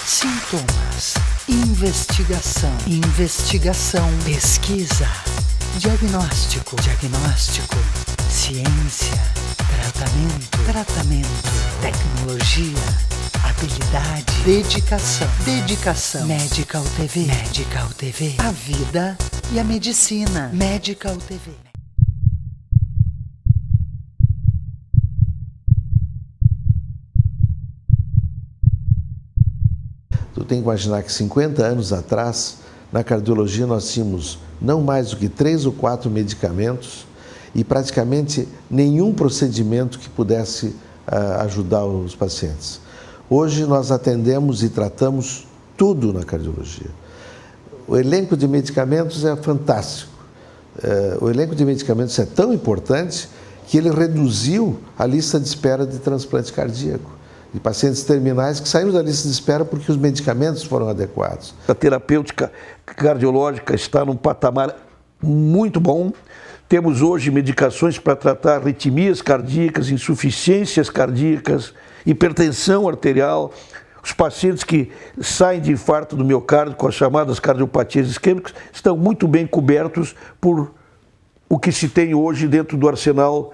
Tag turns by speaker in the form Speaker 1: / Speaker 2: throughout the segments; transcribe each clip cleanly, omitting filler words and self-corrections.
Speaker 1: sintomas, investigação, pesquisa, diagnóstico, ciência, tratamento, tecnologia, habilidade, dedicação, Medical TV, a vida e a medicina, Medical TV.
Speaker 2: Tu tem que imaginar que 50 anos atrás, na cardiologia nós tínhamos não mais do que 3 ou 4 medicamentos e praticamente nenhum procedimento que pudesse ajudar os pacientes. Hoje nós atendemos e tratamos tudo na cardiologia. O elenco de medicamentos é fantástico. O elenco de medicamentos é tão importante que ele reduziu a lista de espera de transplante cardíaco. De pacientes terminais que saíram da lista de espera porque os medicamentos foram adequados.
Speaker 3: A terapêutica cardiológica está num patamar muito bom. Temos hoje medicações para tratar arritmias cardíacas, insuficiências cardíacas, hipertensão arterial. Os pacientes que saem de infarto do miocárdio com as chamadas cardiopatias isquêmicas estão muito bem cobertos por o que se tem hoje dentro do arsenal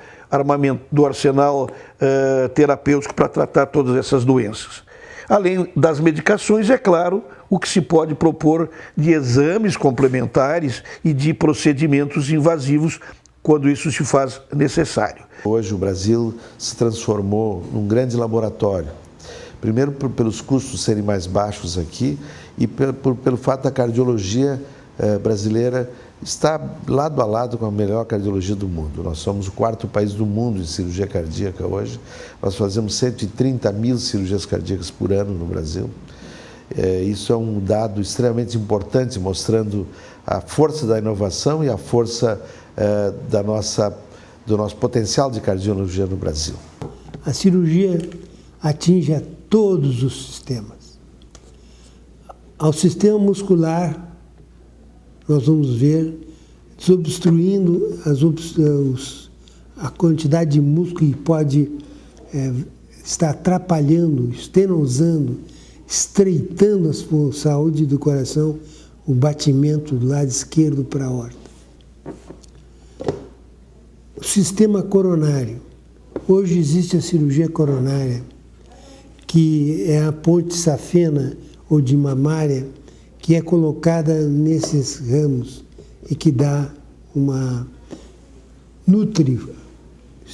Speaker 3: terapêutico para tratar todas essas doenças. Além das medicações, é claro, o que se pode propor de exames complementares e de procedimentos invasivos quando isso se faz necessário.
Speaker 2: Hoje o Brasil se transformou num grande laboratório. Primeiro pelos custos serem mais baixos aqui e pelo fato da cardiologia brasileira está lado a lado com a melhor cardiologia do mundo. Nós somos o 4º país do mundo em cirurgia cardíaca hoje. Nós fazemos 130 mil cirurgias cardíacas por ano no Brasil. Isso é um dado extremamente importante, mostrando a força da inovação e a força do nosso potencial de cardiologia no Brasil.
Speaker 4: A cirurgia atinge a todos os sistemas. Ao sistema muscular, nós vamos ver desobstruindo a quantidade de músculo que pode estar atrapalhando, estenosando, estreitando a saúde do coração, o batimento do lado esquerdo para a aorta. O sistema coronário. Hoje existe a cirurgia coronária, que é a ponte safena ou de mamária, que é colocada nesses ramos e que dá nutre.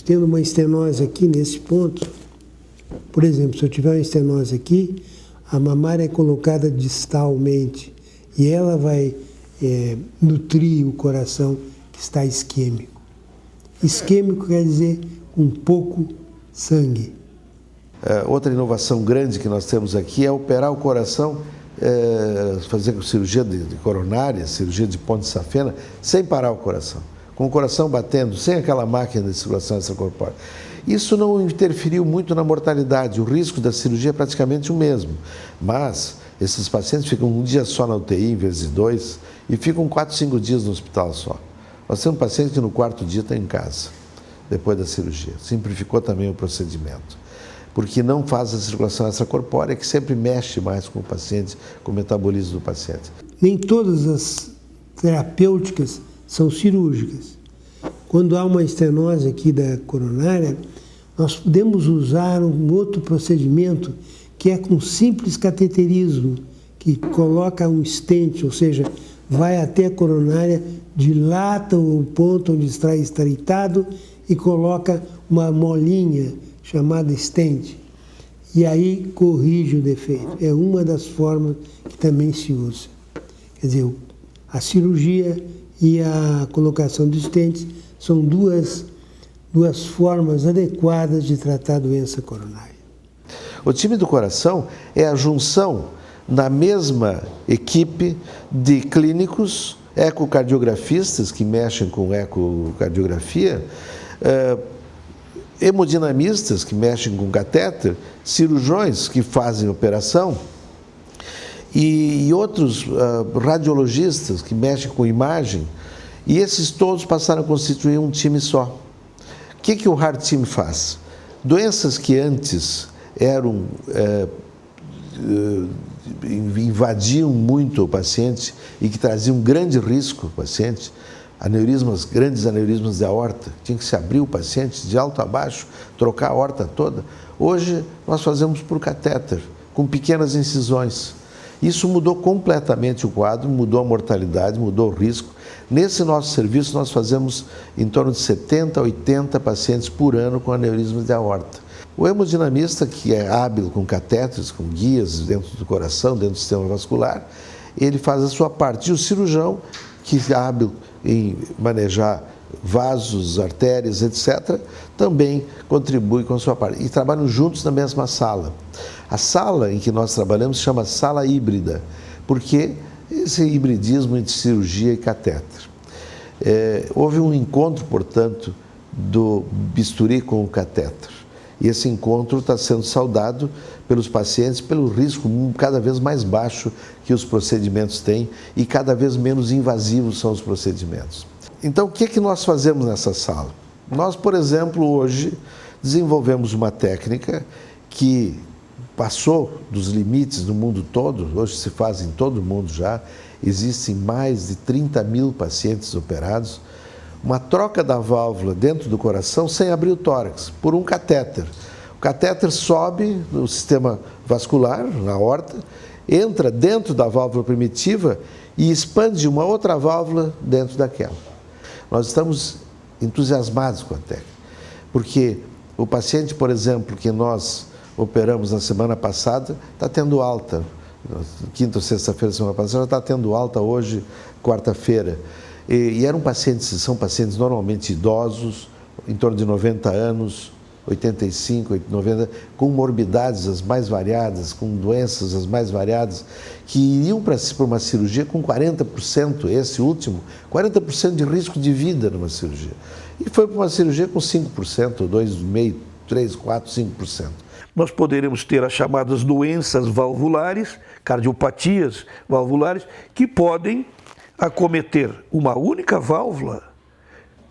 Speaker 4: Tendo uma estenose aqui nesse ponto, por exemplo, se eu tiver uma estenose aqui, a mamária é colocada distalmente e ela vai nutrir o coração que está isquêmico. Isquêmico quer dizer com pouco sangue.
Speaker 2: Outra inovação grande que nós temos aqui é operar o coração, fazer cirurgia de coronária, cirurgia de ponte safena, sem parar o coração, com o coração batendo, sem aquela máquina de circulação extracorpórea. Isso não interferiu muito na mortalidade, o risco da cirurgia é praticamente o mesmo, mas esses pacientes ficam um dia só na UTI em vez de 2 e ficam 4, 5 dias no hospital só. Nós temos um paciente que no 4º dia está em casa, depois da cirurgia. Simplificou também o procedimento, porque não faz a circulação extracorpórea, que sempre mexe mais com o paciente, com o metabolismo do paciente.
Speaker 4: Nem todas as terapêuticas são cirúrgicas. Quando há uma estenose aqui da coronária, nós podemos usar um outro procedimento que é com simples cateterismo, que coloca um stent, ou seja, vai até a coronária, dilata o ponto onde está estreitado e coloca uma molinha chamada stent, e aí corrige o defeito. É uma das formas que também se usa. Quer dizer, a cirurgia e a colocação de stents são duas formas adequadas de tratar a doença coronária.
Speaker 2: O time do coração é a junção na mesma equipe de clínicos, ecocardiografistas que mexem com ecocardiografia, hemodinamistas que mexem com catéter, cirurgiões que fazem operação e outros radiologistas que mexem com imagem, e esses todos passaram a constituir um time só. O que o Heart Team faz? Doenças que antes eram invadiam muito o paciente e que traziam um grande risco ao paciente, grandes aneurismas da aorta, tinha que se abrir o paciente de alto a baixo, trocar a aorta toda. Hoje nós fazemos por catéter, com pequenas incisões. Isso mudou completamente o quadro, mudou a mortalidade, mudou o risco. Nesse nosso serviço nós fazemos em torno de 70 a 80 pacientes por ano com aneurismas de aorta. O hemodinamista, que é hábil com catéteres, com guias dentro do coração, dentro do sistema vascular, ele faz a sua parte. E o cirurgião, que é hábil em manejar vasos, artérias, etc., também contribui com a sua parte. E trabalham juntos na mesma sala. A sala em que nós trabalhamos se chama sala híbrida, porque esse hibridismo entre cirurgia e catéter. Houve um encontro, portanto, do bisturi com o catéter. E esse encontro está sendo saudado pelos pacientes pelo risco cada vez mais baixo que os procedimentos têm e cada vez menos invasivos são os procedimentos. Então, o que é que nós fazemos nessa sala? Nós, por exemplo, hoje desenvolvemos uma técnica que passou dos limites no mundo todo, hoje se faz em todo o mundo já, existem mais de 30 mil pacientes operados, uma troca da válvula dentro do coração sem abrir o tórax, por um catéter. O catéter sobe no sistema vascular, na aorta, entra dentro da válvula primitiva e expande uma outra válvula dentro daquela. Nós estamos entusiasmados com a técnica, porque o paciente, por exemplo, que nós operamos na semana passada, está tendo alta, quinta ou sexta-feira da semana passada, já está tendo alta hoje, quarta-feira. E eram pacientes, são pacientes normalmente idosos, em torno de 90 anos, 85, 90, com morbidades as mais variadas, com doenças as mais variadas, que iriam para uma cirurgia com 40%, esse último, 40% de risco de vida numa cirurgia. E foi para uma cirurgia com 5%, 2,5%, 3%, 4%, 5%.
Speaker 3: Nós poderemos ter as chamadas doenças valvulares, cardiopatias valvulares, que podem acometer uma única válvula,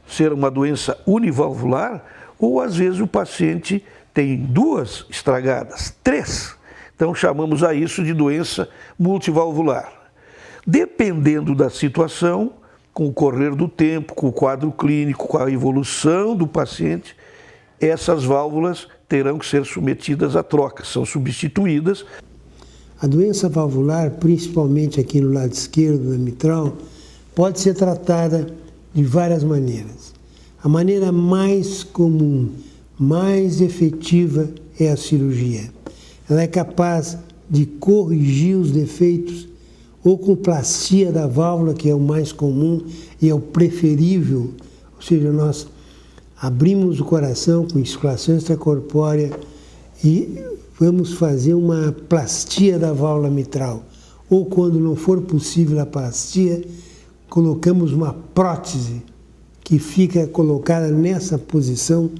Speaker 3: ser uma doença univalvular, ou às vezes o paciente tem duas estragadas, 3. Então chamamos a isso de doença multivalvular. Dependendo da situação, com o correr do tempo, com o quadro clínico, com a evolução do paciente, essas válvulas terão que ser submetidas à troca, são substituídas.
Speaker 4: A doença valvular, principalmente aqui no lado esquerdo da mitral, pode ser tratada de várias maneiras. A maneira mais comum, mais efetiva é a cirurgia. Ela é capaz de corrigir os defeitos ou com plastia da válvula, que é o mais comum e é o preferível, ou seja, nós abrimos o coração com circulação extracorpórea e vamos fazer uma plastia da válvula mitral. Ou, quando não for possível a plastia, colocamos uma prótese que fica colocada nessa posição,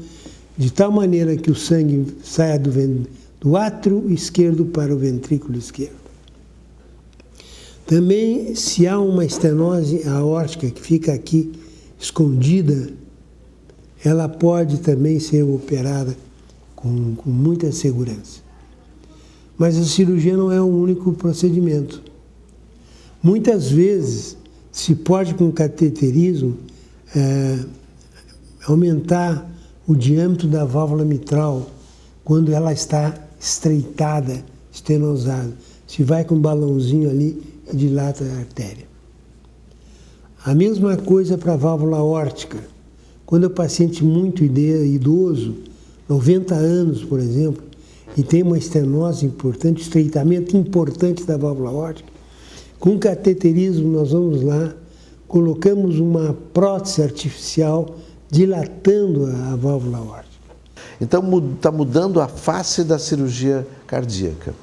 Speaker 4: de tal maneira que o sangue saia do átrio esquerdo para o ventrículo esquerdo. Também, se há uma estenose aórtica que fica aqui escondida, ela pode também ser operada com muita segurança. Mas a cirurgia não é o único procedimento. Muitas vezes se pode, com cateterismo, aumentar o diâmetro da válvula mitral quando ela está estreitada, estenosada. Se vai com um balãozinho ali e dilata a artéria. A mesma coisa para a válvula aórtica. Quando é um paciente muito idoso, 90 anos, por exemplo, e tem uma estenose importante, estreitamento importante da válvula aórtica, com cateterismo nós vamos lá, colocamos uma prótese artificial dilatando a válvula aórtica.
Speaker 2: Então está mudando a face da cirurgia cardíaca.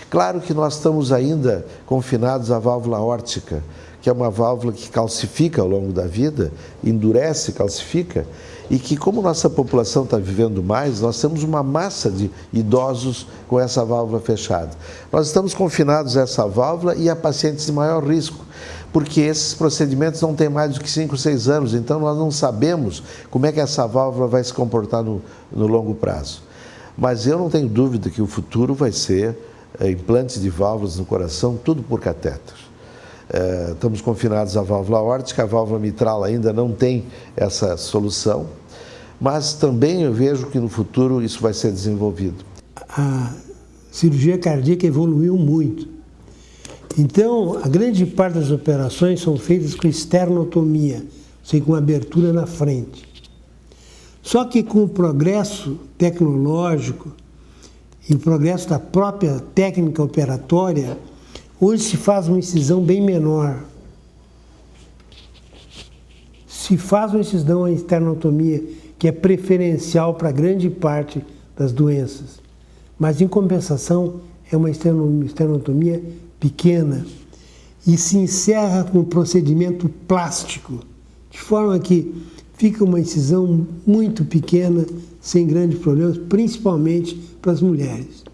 Speaker 2: Claro que nós estamos ainda confinados à válvula aórtica, que é uma válvula que calcifica ao longo da vida, endurece, calcifica, e que, como nossa população está vivendo mais, nós temos uma massa de idosos com essa válvula fechada. Nós estamos confinados a essa válvula e a pacientes de maior risco, porque esses procedimentos não têm mais do que 5, 6 anos, então nós não sabemos como é que essa válvula vai se comportar no longo prazo. Mas eu não tenho dúvida que o futuro vai ser implantes de válvulas no coração, tudo por catéteres. Estamos confinados à válvula aórtica, a válvula mitral ainda não tem essa solução, mas também eu vejo que no futuro isso vai ser desenvolvido.
Speaker 4: A cirurgia cardíaca evoluiu muito. Então, a grande parte das operações são feitas com esternotomia, ou seja, com abertura na frente. Só que com o progresso tecnológico e o progresso da própria técnica operatória, hoje se faz uma incisão bem menor. Se faz uma incisão em esternotomia, que é preferencial para grande parte das doenças. Mas, em compensação, é uma esternotomia pequena e se encerra com um procedimento plástico, de forma que fica uma incisão muito pequena, sem grandes problemas, principalmente para as mulheres.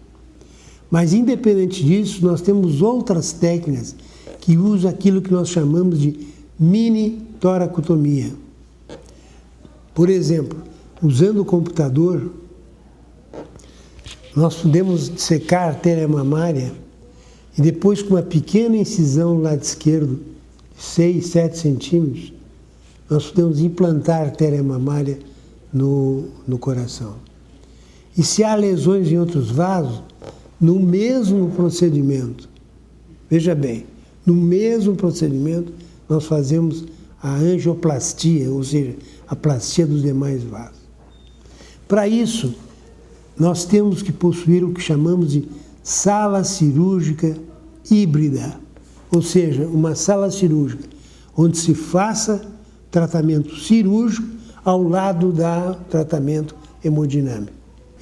Speaker 4: Mas, independente disso, nós temos outras técnicas que usam aquilo que nós chamamos de mini-toracotomia. Por exemplo, usando o computador, nós podemos dissecar a artéria mamária e depois, com uma pequena incisão no lado esquerdo, de 6, 7 centímetros, nós podemos implantar a artéria mamária no coração. E se há lesões em outros vasos, no mesmo procedimento, veja bem, no mesmo procedimento, nós fazemos a angioplastia, ou seja, a plastia dos demais vasos. Para isso, nós temos que possuir o que chamamos de sala cirúrgica híbrida, ou seja, uma sala cirúrgica onde se faça tratamento cirúrgico ao lado do tratamento hemodinâmico.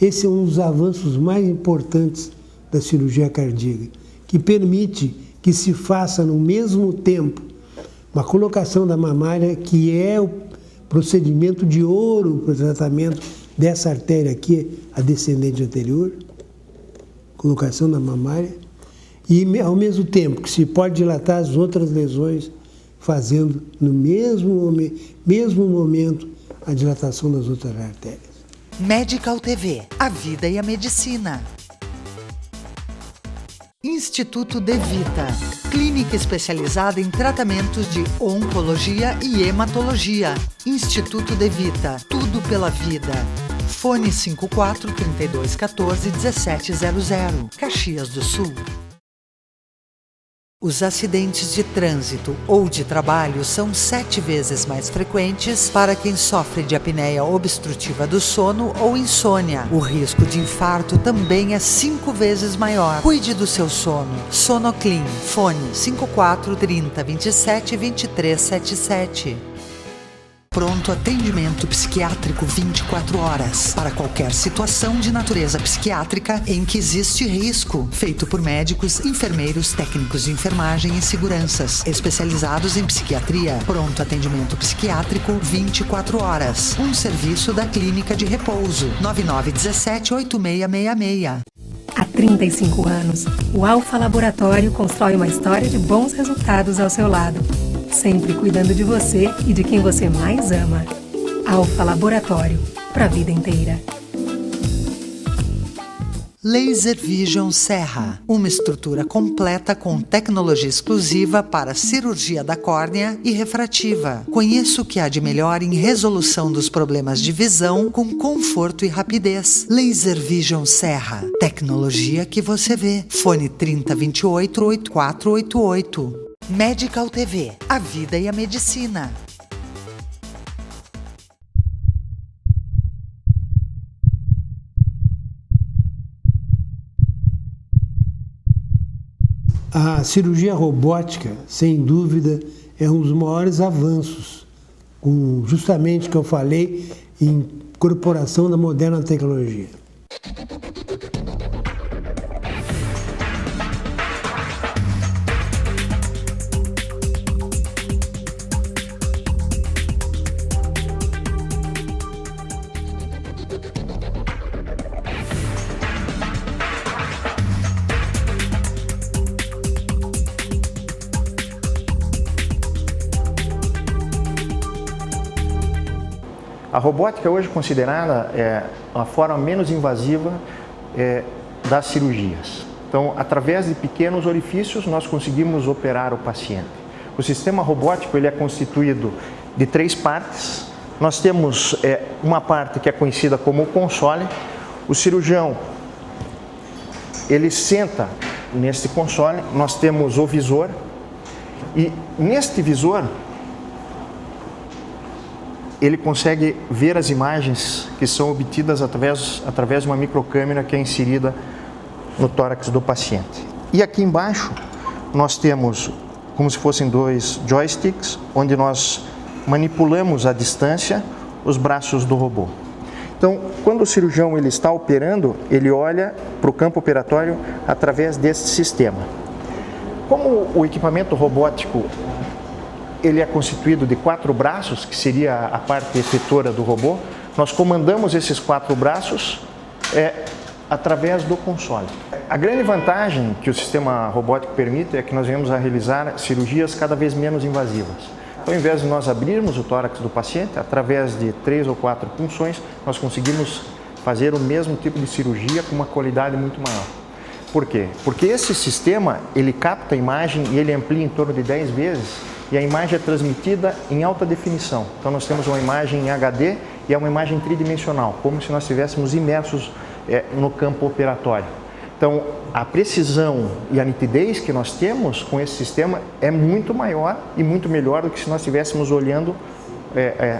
Speaker 4: Esse é um dos avanços mais importantes da cirurgia cardíaca, que permite que se faça no mesmo tempo uma colocação da mamária, que é o procedimento de ouro para o tratamento dessa artéria aqui, a descendente anterior, colocação da mamária, e ao mesmo tempo que se pode dilatar as outras lesões, fazendo no mesmo momento a dilatação das outras artérias.
Speaker 1: Medical TV, a vida e a medicina. Instituto De Vita, clínica especializada em tratamentos de oncologia e hematologia. Instituto De Vita, tudo pela vida. Fone 54 32 14 1700, Caxias do Sul. Os acidentes de trânsito ou de trabalho são 7 vezes mais frequentes para quem sofre de apneia obstrutiva do sono ou insônia. O risco de infarto também é 5 vezes maior. Cuide do seu sono. Sonoclin. Fone 54 30 27 23 77. Pronto atendimento psiquiátrico 24 horas para qualquer situação de natureza psiquiátrica em que existe risco, feito por médicos, enfermeiros, técnicos de enfermagem e seguranças, especializados em psiquiatria. Pronto atendimento psiquiátrico 24 horas. Um serviço da Clínica de Repouso. 9917-8666.
Speaker 5: Há 35 anos, o Alfa Laboratório constrói uma história de bons resultados ao seu lado, sempre cuidando de você e de quem você mais ama. Alfa Laboratório, para a vida inteira.
Speaker 1: Laser Vision Serra, uma estrutura completa com tecnologia exclusiva para cirurgia da córnea e refrativa. Conheça o que há de melhor em resolução dos problemas de visão com conforto e rapidez. Laser Vision Serra, tecnologia que você vê. Fone 3028-8488. Medical TV, a vida e a medicina.
Speaker 4: A cirurgia robótica, sem dúvida, é um dos maiores avanços, com justamente o que eu falei, em incorporação da moderna tecnologia.
Speaker 6: A robótica hoje é considerada a forma menos invasiva das cirurgias. Então, através de pequenos orifícios, nós conseguimos operar o paciente. O sistema robótico ele é constituído de 3 partes. Nós temos uma parte que é conhecida como o console. O cirurgião, ele senta neste console, nós temos o visor, e neste visor, ele consegue ver as imagens que são obtidas através de uma microcâmera que é inserida no tórax do paciente. E aqui embaixo, nós temos como se fossem 2 joysticks, onde nós manipulamos à distância os braços do robô. Então, quando o cirurgião ele está operando, ele olha para o campo operatório através desse sistema. Como o equipamento robótico ele é constituído de 4 braços, que seria a parte efetora do robô, nós comandamos esses 4 braços através do console. A grande vantagem que o sistema robótico permite é que nós venhamos a realizar cirurgias cada vez menos invasivas. Então, ao invés de nós abrirmos o tórax do paciente, através de 3 ou 4 punções, nós conseguimos fazer o mesmo tipo de cirurgia com uma qualidade muito maior. Por quê? Porque esse sistema, ele capta a imagem e ele amplia em torno de 10 vezes e a imagem é transmitida em alta definição. Então, nós temos uma imagem em HD e é uma imagem tridimensional, como se nós estivéssemos imersos no campo operatório. Então, a precisão e a nitidez que nós temos com esse sistema é muito maior e muito melhor do que se nós estivéssemos olhando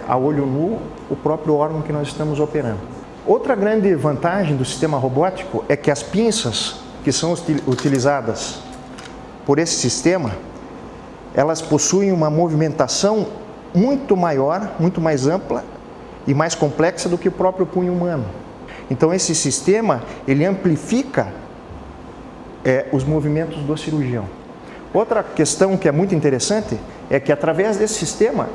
Speaker 6: a olho nu o próprio órgão que nós estamos operando. Outra grande vantagem do sistema robótico é que as pinças que são utilizadas por esse sistema, elas possuem uma movimentação muito maior, muito mais ampla e mais complexa do que o próprio punho humano. Então, esse sistema, ele amplifica os movimentos do cirurgião. Outra questão que é muito interessante é que, através desse sistema,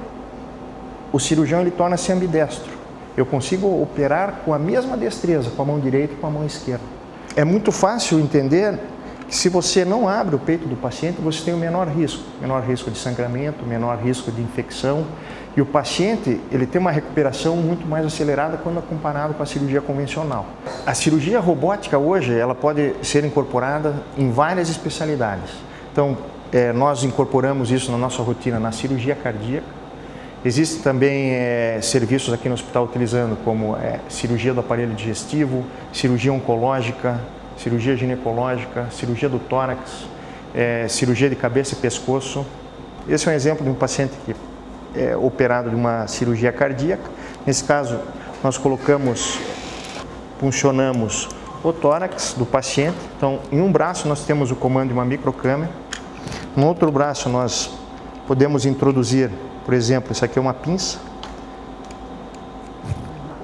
Speaker 6: o cirurgião ele torna-se ambidestro. Eu consigo operar com a mesma destreza, com a mão direita e com a mão esquerda. É muito fácil entender que, se você não abre o peito do paciente, você tem o menor risco de sangramento, menor risco de infecção, e o paciente ele tem uma recuperação muito mais acelerada quando comparado com a cirurgia convencional. A cirurgia robótica hoje ela pode ser incorporada em várias especialidades. Então, nós incorporamos isso na nossa rotina na cirurgia cardíaca. Existem também serviços aqui no hospital utilizando como cirurgia do aparelho digestivo, cirurgia oncológica, cirurgia ginecológica, cirurgia do tórax, cirurgia de cabeça e pescoço. Esse é um exemplo de um paciente que operado de uma cirurgia cardíaca. Nesse caso, nós puncionamos o tórax do paciente. Então, em um braço nós temos o comando de uma microcâmera, no outro braço nós podemos introduzir, por exemplo, isso aqui é uma pinça.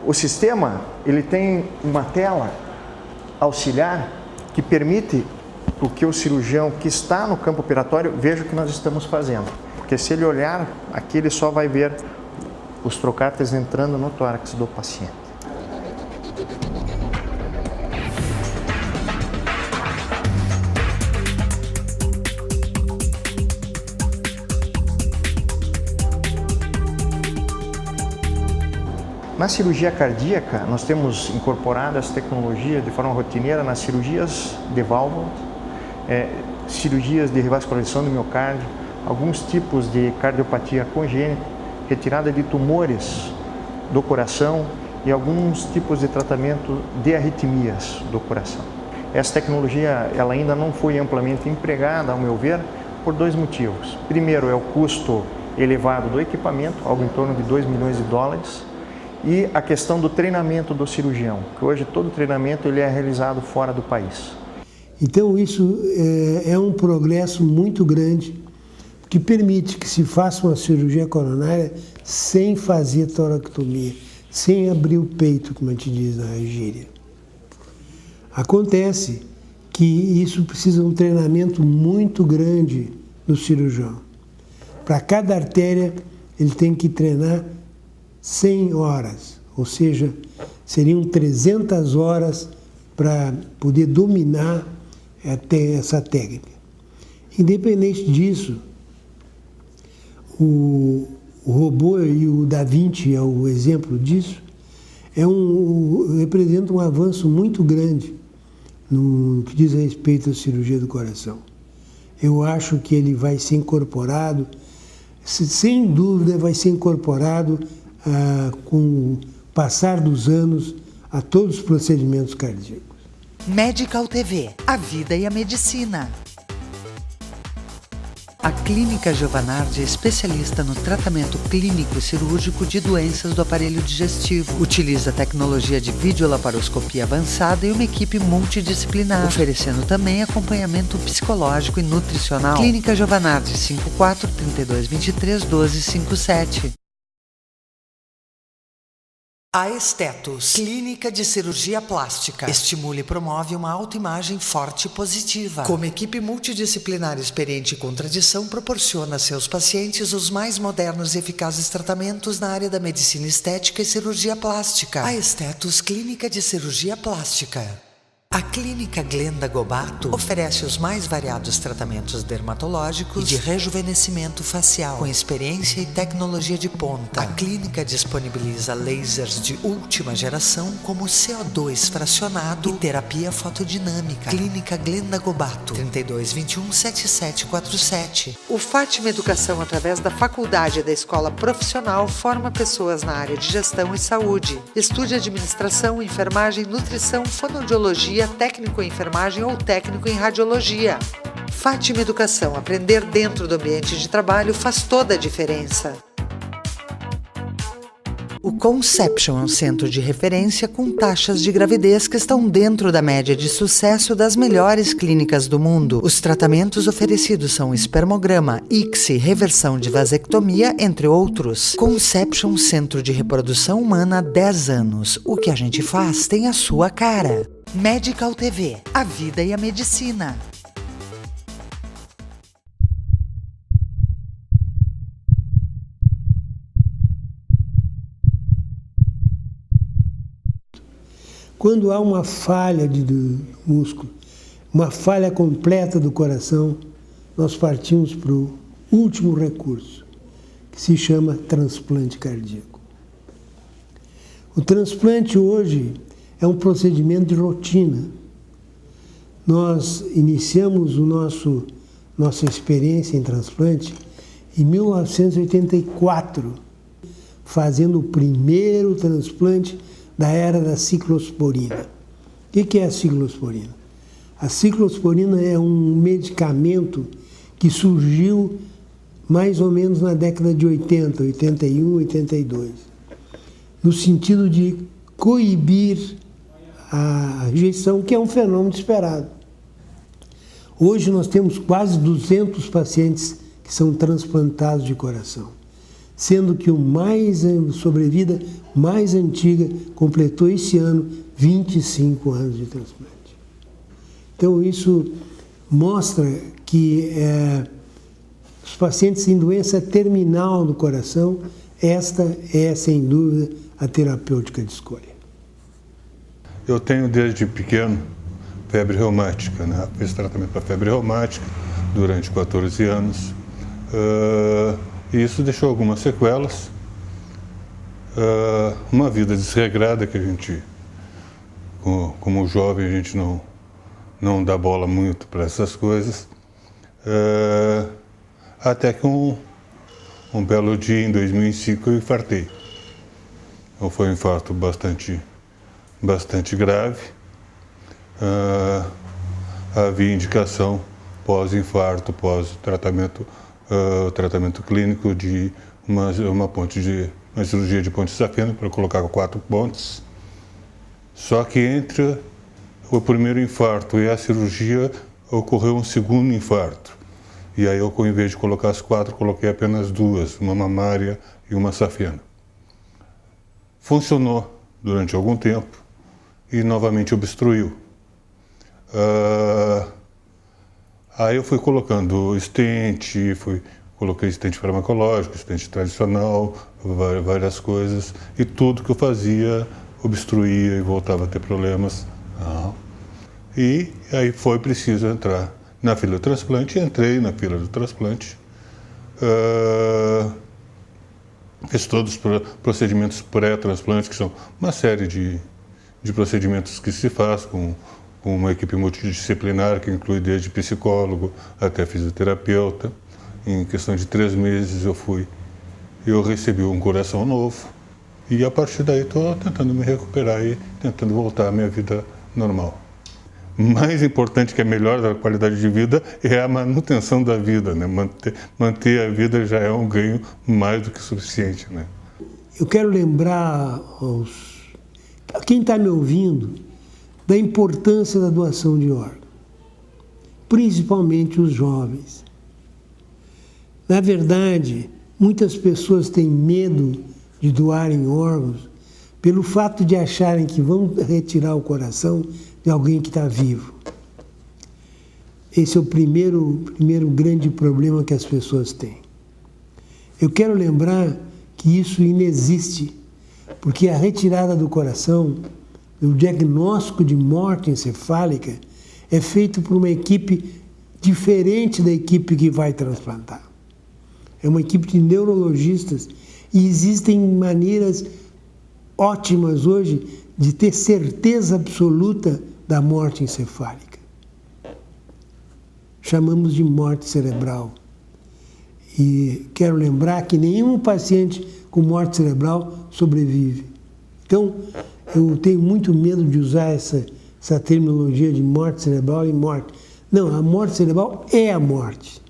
Speaker 6: O sistema, ele tem uma tela auxiliar que permite que o cirurgião que está no campo operatório veja o que nós estamos fazendo. Porque se ele olhar, aqui ele só vai ver os trocáteres entrando no tórax do paciente. Na cirurgia cardíaca, nós temos incorporado essa tecnologia de forma rotineira nas cirurgias de válvula, cirurgias de revascularização do miocárdio, alguns tipos de cardiopatia congênita, retirada de tumores do coração e alguns tipos de tratamento de arritmias do coração. Essa tecnologia ela ainda não foi amplamente empregada, ao meu ver, por 2 motivos. Primeiro é o custo elevado do equipamento, algo em torno de $2 milhões, e a questão do treinamento do cirurgião, que hoje todo treinamento ele é realizado fora do país.
Speaker 4: Então isso é um progresso muito grande que permite que se faça uma cirurgia coronária sem fazer toracotomia, sem abrir o peito, como a gente diz na gíria. Acontece que isso precisa de um treinamento muito grande do cirurgião. Para cada artéria, ele tem que treinar 100 horas, ou seja, seriam 300 horas para poder dominar essa técnica. Independente disso, o robô, e o Da Vinci é o exemplo disso, representa um avanço muito grande, no que diz respeito à cirurgia do coração. Eu acho que ele vai ser incorporado, sem dúvida vai ser incorporado com o passar dos anos a todos os procedimentos cardíacos.
Speaker 1: Medical TV, a vida e a medicina. A Clínica Giovanardi é especialista no tratamento clínico e cirúrgico de doenças do aparelho digestivo. Utiliza tecnologia de videolaparoscopia avançada e uma equipe multidisciplinar, oferecendo também acompanhamento psicológico e nutricional. Clínica Giovanardi, 54 32 23 12 57. A Estetos, clínica de cirurgia plástica. Estimula e promove uma autoimagem forte e positiva. Como equipe multidisciplinar experiente e com tradição, proporciona a seus pacientes os mais modernos e eficazes tratamentos na área da medicina estética e cirurgia plástica. A Estetos, clínica de cirurgia plástica. A Clínica Glenda Gobato oferece os mais variados tratamentos dermatológicos e de rejuvenescimento facial, com experiência e tecnologia de ponta. A clínica disponibiliza lasers de última geração, como CO2 fracionado e terapia fotodinâmica. Clínica Glenda Gobato, 3221-7747. O Fátima Educação, através da Faculdade da Escola Profissional, forma pessoas na área de gestão e saúde. Estude administração, enfermagem, nutrição, fonoaudiologia, técnico em enfermagem ou técnico em radiologia. Fátima Educação, aprender dentro do ambiente de trabalho faz toda a diferença. O Conception é um centro de referência com taxas de gravidez que estão dentro da média de sucesso das melhores clínicas do mundo. Os tratamentos oferecidos são espermograma, ICSI, reversão de vasectomia, entre outros. Conception, centro de reprodução humana há 10 anos. O que a gente faz tem a sua cara. Medical TV, a vida e a medicina.
Speaker 4: Quando há uma falha do músculo, uma falha completa do coração, nós partimos para o último recurso, que se chama transplante cardíaco. O transplante hoje é um procedimento de rotina. Nós iniciamos nossa experiência em transplante em 1984, fazendo o primeiro transplante da era da ciclosporina. O que é a ciclosporina? A ciclosporina é um medicamento que surgiu mais ou menos na década de 80, 81, 82, no sentido de coibir a rejeição, que é um fenômeno esperado. Hoje nós temos quase 200 pacientes que são transplantados de coração, sendo que a sobrevida mais antiga completou esse ano 25 anos de transplante. Então isso mostra que os pacientes em doença terminal do coração, esta é sem dúvida a terapêutica de escolha.
Speaker 7: Eu tenho desde pequeno febre reumática, né? Fiz tratamento para febre reumática durante 14 anos. E isso deixou algumas sequelas. Uma vida desregrada que a gente, como jovem, a gente não dá bola muito para essas coisas. Até que um belo dia, em 2005, eu infartei. Então, foi um infarto bastante grave. Havia indicação pós-infarto, pós-tratamento clínico de uma cirurgia de ponte safena para colocar 4 pontes. Só que entre o primeiro infarto e a cirurgia ocorreu um segundo infarto. E aí eu, ao invés de colocar as 4, coloquei apenas 2, uma mamária e uma safena. Funcionou durante algum tempo e novamente obstruiu. Aí eu fui colocando stent, coloquei stent farmacológico, stent tradicional, várias coisas, e tudo que eu fazia obstruía e voltava a ter problemas. E aí foi preciso entrar na fila do transplante, entrei na fila do transplante, fiz todos os procedimentos pré-transplante, que são uma série de procedimentos que se faz com uma equipe multidisciplinar que inclui desde psicólogo até fisioterapeuta. Em questão de 3 meses eu recebi um coração novo e a partir daí estou tentando me recuperar e tentando voltar à minha vida normal. Mais importante que a melhora da qualidade de vida é a manutenção da vida, né? Manter a vida já é um ganho mais do que suficiente, né?
Speaker 4: Eu quero lembrar a quem está me ouvindo da importância da doação de órgãos, principalmente os jovens. Na verdade, muitas pessoas têm medo de doarem órgãos pelo fato de acharem que vão retirar o coração de alguém que está vivo. Esse é o primeiro grande problema que as pessoas têm. Eu quero lembrar que isso inexiste, porque a retirada do coração, o diagnóstico de morte encefálica, é feito por uma equipe diferente da equipe que vai transplantar. É uma equipe de neurologistas e existem maneiras ótimas hoje de ter certeza absoluta da morte encefálica. Chamamos de morte cerebral. E quero lembrar que nenhum paciente com morte cerebral sobrevive. Então, eu tenho muito medo de usar essa terminologia de morte cerebral e morte. Não, a morte cerebral é a morte.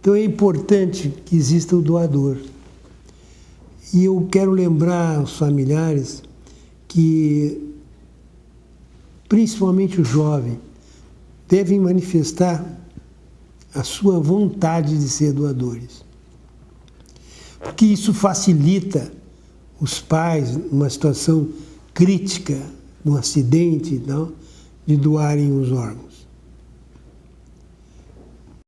Speaker 4: Então é importante que exista o doador. E eu quero lembrar aos familiares que, principalmente o jovem, devem manifestar a sua vontade de ser doadores. Porque isso facilita os pais, numa situação crítica, num acidente, não, de doarem os órgãos.